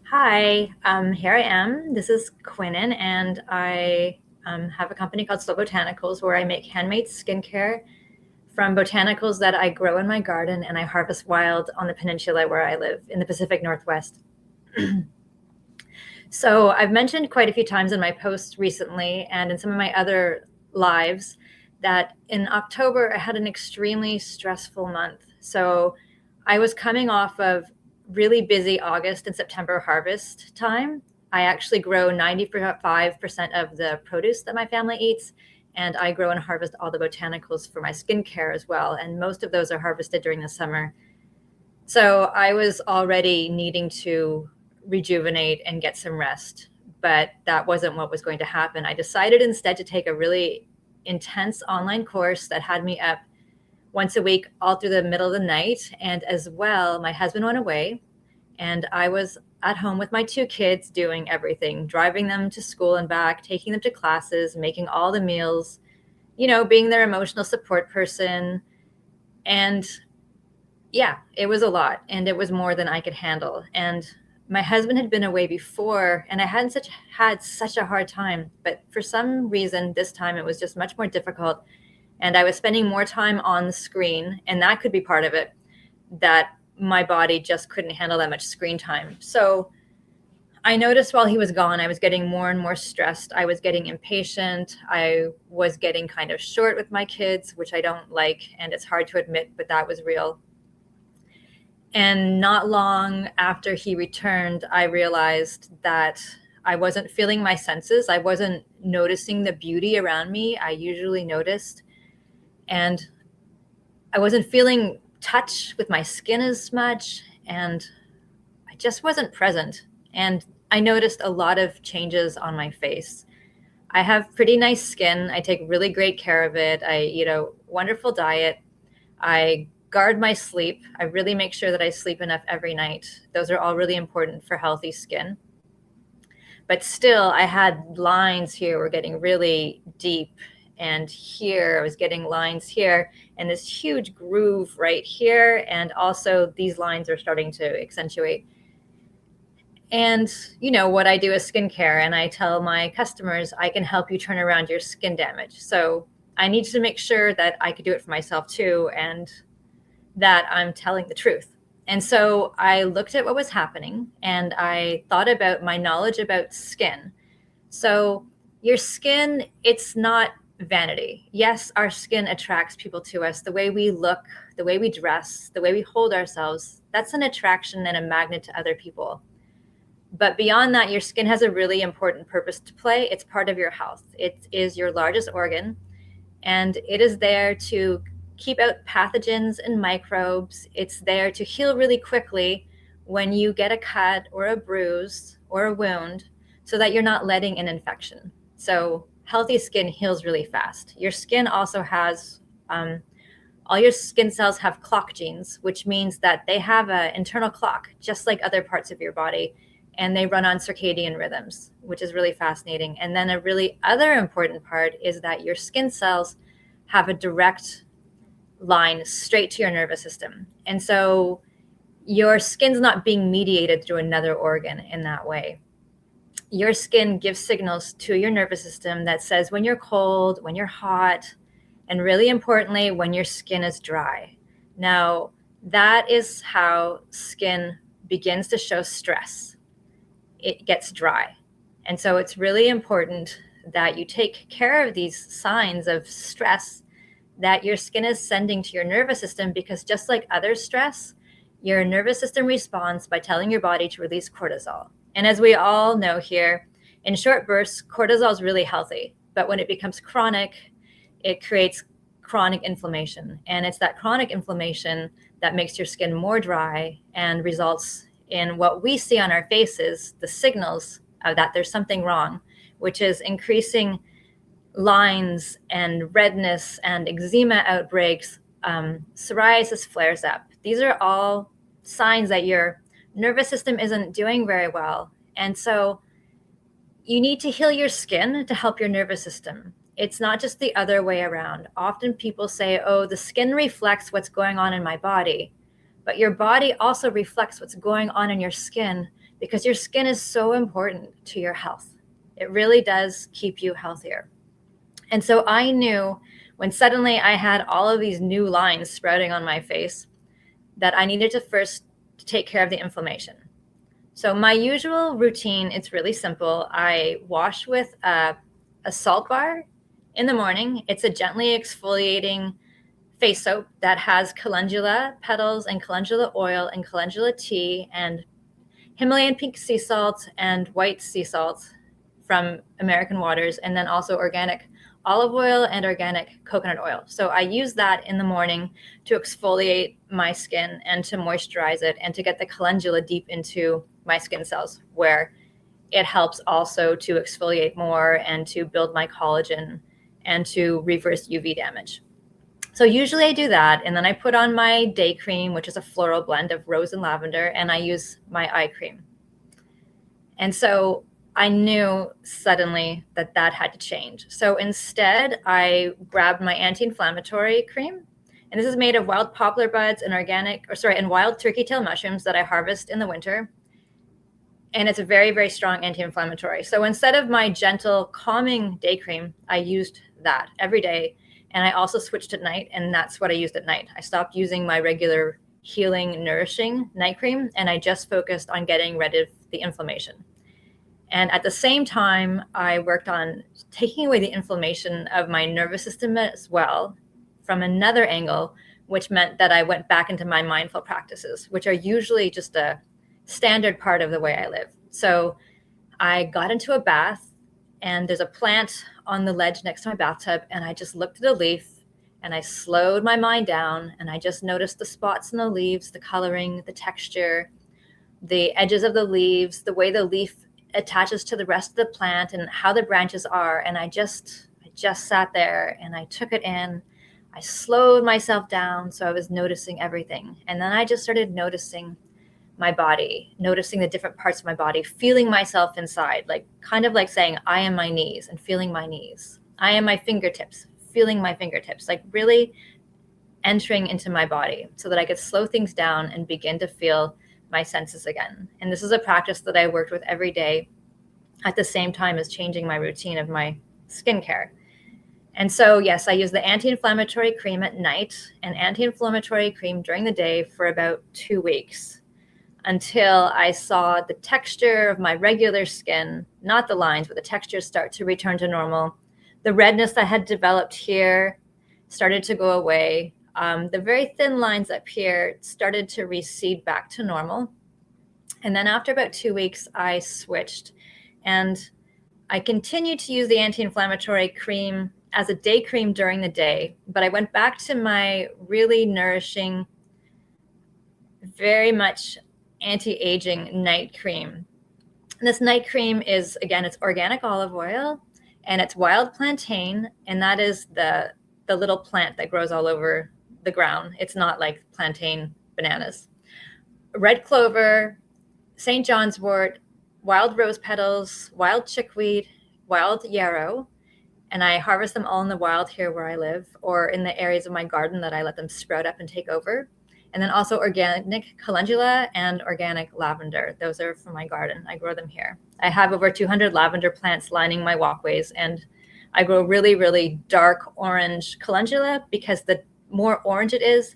Hi, here I am. This is Quinnen, and I have a company called Botanicals where I make handmade skincare from botanicals that I grow in my garden and I harvest wild on the peninsula where I live in the Pacific Northwest. So I've mentioned quite a few times in my posts recently and in some of my other lives that in October I had an extremely stressful month. So I was coming off of really busy August and September harvest time. I actually grow 95% of the produce that my family eats, and I grow and harvest all the botanicals for my skincare as well. And most of those are harvested during the summer. So I was already needing to rejuvenate and get some rest, but that wasn't what was going to happen. I decided instead to take a really intense online course that had me up once a week all through the middle of the night. And as well, my husband went away and I was at home with my two kids doing everything, driving them to school and back, taking them to classes, making all the meals, being their emotional support person. And yeah, it was a lot and it was more than I could handle. And my husband had been away before and I hadn't had such a hard time, but for some reason this time it was just much more difficult and I was spending more time on the screen, and that could be part of it, that my body just couldn't handle that much screen time. So I noticed while he was gone, I was getting more and more stressed. I was getting impatient. I was getting kind of short with my kids, which I don't like, and it's hard to admit, but that was real. And not long after he returned, I realized that I wasn't feeling my senses. I wasn't noticing the beauty around me I usually noticed. And I wasn't feeling touch with my skin as much. And I just wasn't present. And I noticed a lot of changes on my face. I have pretty nice skin. I take really great care of it. I eat a wonderful diet. I guard my sleep. I really make sure that I sleep enough every night. Those are all really important for healthy skin. But still, I had lines here were getting really deep. And here I was getting lines here and this huge groove right here. And also these lines are starting to accentuate. And what I do is skincare, and I tell my customers I can help you turn around your skin damage. So I need to make sure that I could do it for myself too, and that I'm telling the truth. And so I looked at what was happening and I thought about my knowledge about skin. So your skin, it's not vanity. Yes, our skin attracts people to us. The way we look, the way we dress, the way we hold ourselves, that's an attraction and a magnet to other people. But beyond that, your skin has a really important purpose to play. It's part of your health. It is your largest organ, and it is there to keep out pathogens and microbes. It's there to heal really quickly when you get a cut or a bruise or a wound so that you're not letting an infection. So healthy skin heals really fast. Your skin also has, all your skin cells have clock genes, which means that they have an internal clock, just like other parts of your body. And they run on circadian rhythms, which is really fascinating. And then a really other important part is that your skin cells have a direct line straight to your nervous system. And so your skin's not being mediated through another organ in that way. Your skin gives signals to your nervous system that says when you're cold, when you're hot, and really importantly, when your skin is dry. Now, that is how skin begins to show stress. It gets dry. And so it's really important that you take care of these signs of stress that your skin is sending to your nervous system, because just like other stress, your nervous system responds by telling your body to release cortisol. And as we all know here, in short bursts, cortisol is really healthy. But when it becomes chronic, it creates chronic inflammation. And it's that chronic inflammation that makes your skin more dry and results in what we see on our faces, the signals of that there's something wrong, which is increasing lines and redness and eczema outbreaks, psoriasis flares up. These are all signs that your nervous system isn't doing very well. And so you need to heal your skin to help your nervous system. It's not just the other way around. Often people say, oh, the skin reflects what's going on in my body. But your body also reflects what's going on in your skin. because your skin is so important to your health. It really does keep you healthier. And so I knew when suddenly I had all of these new lines sprouting on my face that I needed to first take care of the inflammation. So my usual routine, it's really simple. I wash with a salt bar in the morning. It's a gently exfoliating face soap that has calendula petals and calendula oil and calendula tea and Himalayan pink sea salt and white sea salt from American Waters, and then also organic olive oil and organic coconut oil. So I use that in the morning to exfoliate my skin and to moisturize it and to get the calendula deep into my skin cells, where it helps also to exfoliate more and to build my collagen and to reverse UV damage. So usually I do that, and then I put on my day cream, which is a floral blend of rose and lavender, and I use my eye cream. And so I knew suddenly that that had to change. So instead, I grabbed my anti-inflammatory cream, and this is made of wild poplar buds and wild turkey tail mushrooms that I harvest in the winter. And it's a very, very strong anti-inflammatory. So instead of my gentle, calming day cream, I used that every day. And I also switched at night, and that's what I used at night. I stopped using my regular healing, nourishing night cream, and I just focused on getting rid of the inflammation. And at the same time, I worked on taking away the inflammation of my nervous system as well from another angle, which meant that I went back into my mindful practices, which are usually just a standard part of the way I live. So I got into a bath, and there's a plant on the ledge next to my bathtub, and I just looked at a leaf and I slowed my mind down, and I just noticed the spots in the leaves, the coloring, the texture, the edges of the leaves, the way the leaf attaches to the rest of the plant and how the branches are. And I just sat there and I took it in. I slowed myself down, so I was noticing everything. And then I just started noticing my body, noticing the different parts of my body, feeling myself inside, like kind of like saying, I am my knees, and feeling my knees. I am my fingertips, feeling my fingertips, like really entering into my body so that I could slow things down and begin to feel my senses again. And this is a practice that I worked with every day at the same time as changing my routine of my skincare. And so, yes, I use the anti-inflammatory cream at night and anti-inflammatory cream during the day for about 2 weeks, until I saw the texture of my regular skin, not the lines, but the texture, start to return to normal. The redness that had developed here started to go away. The very thin lines up here started to recede back to normal. And then after about 2 weeks, I switched, and I continued to use the anti-inflammatory cream as a day cream during the day, but I went back to my really nourishing, very much anti-aging night cream. And this night cream is, again, it's organic olive oil and it's wild plantain, and that is the little plant that grows all over the ground. It's not like plantain bananas. Red clover, St. John's wort, wild rose petals, wild chickweed, wild yarrow, and I harvest them all in the wild here where I live, or in the areas of my garden that I let them sprout up and take over. And then also organic calendula and organic lavender. Those are from my garden. I grow them here. I have over 200 lavender plants lining my walkways, and I grow really, really dark orange calendula because the more orange it is,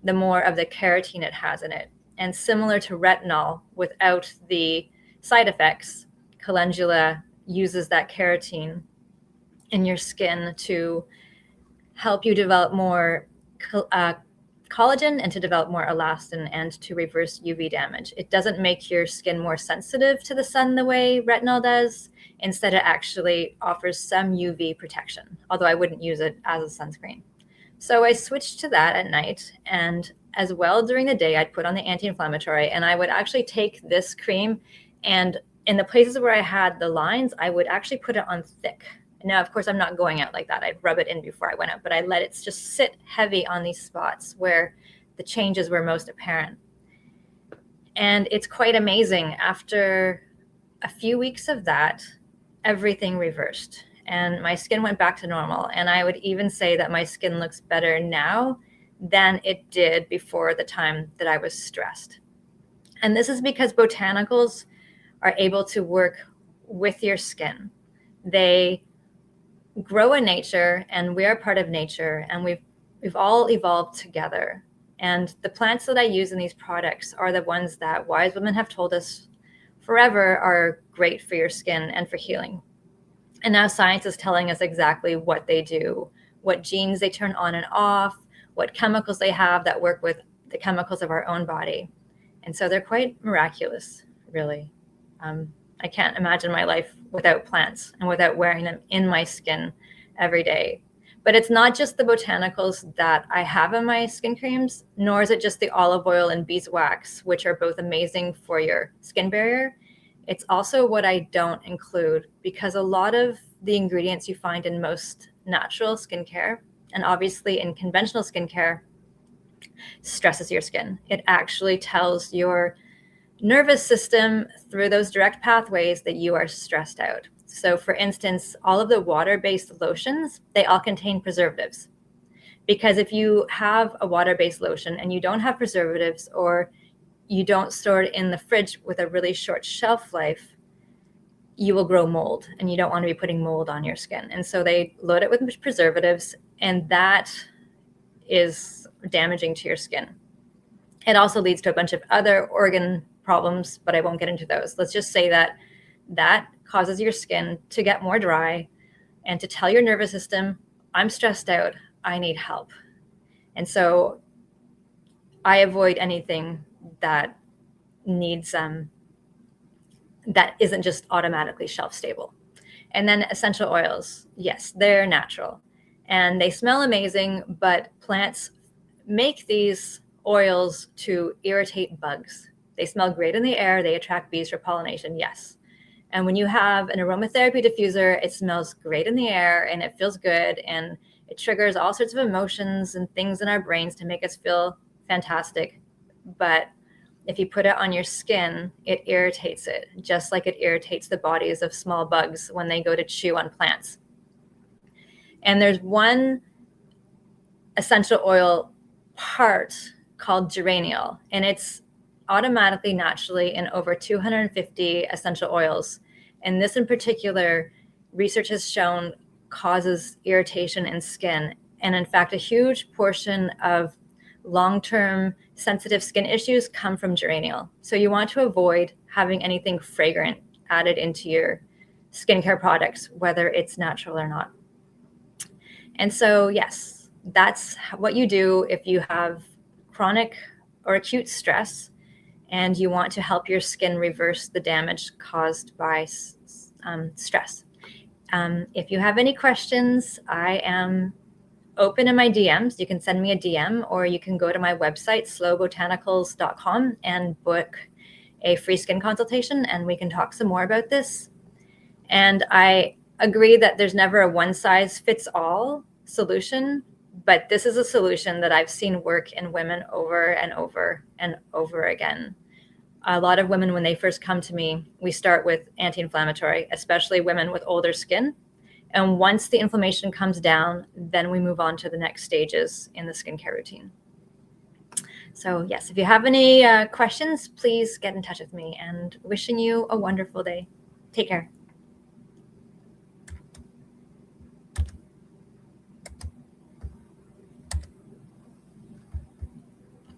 the more of the carotene it has in it. And similar to retinol, without the side effects, calendula uses that carotene in your skin to help you develop more collagen and to develop more elastin and to reverse UV damage. It doesn't make your skin more sensitive to the sun the way retinol does. Instead, it actually offers some UV protection, although I wouldn't use it as a sunscreen. So I switched to that at night, and as well during the day, I'd put on the anti-inflammatory, and I would actually take this cream, and in the places where I had the lines, I would actually put it on thick. Now, of course, I'm not going out like that. I'd rub it in before I went out, but I let it just sit heavy on these spots where the changes were most apparent. And it's quite amazing. After a few weeks of that, everything reversed and my skin went back to normal. And I would even say that my skin looks better now than it did before the time that I was stressed. And this is because Botanicals are able to work with your skin. They grow in nature, and we are part of nature, and we've all evolved together. And the plants that I use in these products are the ones that wise women have told us forever are great for your skin and for healing. And now science is telling us exactly what they do, what genes they turn on and off, what chemicals they have that work with the chemicals of our own body. And so they're quite miraculous, really. I can't imagine my life without plants and without wearing them in my skin every day. But it's not just the botanicals that I have in my skin creams, nor is it just the olive oil and beeswax, which are both amazing for your skin barrier. It's also what I don't include, because a lot of the ingredients you find in most natural skincare, and obviously in conventional skincare, stresses your skin. It actually tells your nervous system through those direct pathways that you are stressed out. So for instance, all of the water-based lotions, they all contain preservatives. Because if you have a water-based lotion and you don't have preservatives, or you don't store it in the fridge with a really short shelf life, you will grow mold, and you don't want to be putting mold on your skin. And so they load it with preservatives, and that is damaging to your skin. It also leads to a bunch of other organ problems, but I won't get into those. Let's just say that that causes your skin to get more dry and to tell your nervous system, I'm stressed out, I need help. And so I avoid anything that needs that isn't just automatically shelf stable. And then essential oils, yes, they're natural and they smell amazing, but plants make these oils to irritate bugs. They smell great in the air, they attract bees for pollination, yes. And when you have an aromatherapy diffuser, it smells great in the air and it feels good, and it triggers all sorts of emotions and things in our brains to make us feel fantastic. But if you put it on your skin, it irritates it, just like it irritates the bodies of small bugs when they go to chew on plants. And there's one essential oil part called geraniol, and it's automatically naturally in over 250 essential oils. And this in particular, research has shown causes irritation in skin. And in fact, a huge portion of long-term sensitive skin issues come from geraniol. So you want to avoid having anything fragrant added into your skincare products, whether it's natural or not. And so, yes, that's what you do if you have chronic or acute stress and you want to help your skin reverse the damage caused by stress. If you have any questions, I am open in my DMs. You can send me a DM, or you can go to my website, slowbotanicals.com, and book a free skin consultation, and we can talk some more about this. And I agree that there's never a one-size-fits-all solution, but this is a solution that I've seen work in women over and over and over again. A lot of women, when they first come to me, we start with anti-inflammatory, especially women with older skin. And once the inflammation comes down, then we move on to the next stages in the skincare routine. So yes, if you have any questions, please get in touch with me, and wishing you a wonderful day. Take care.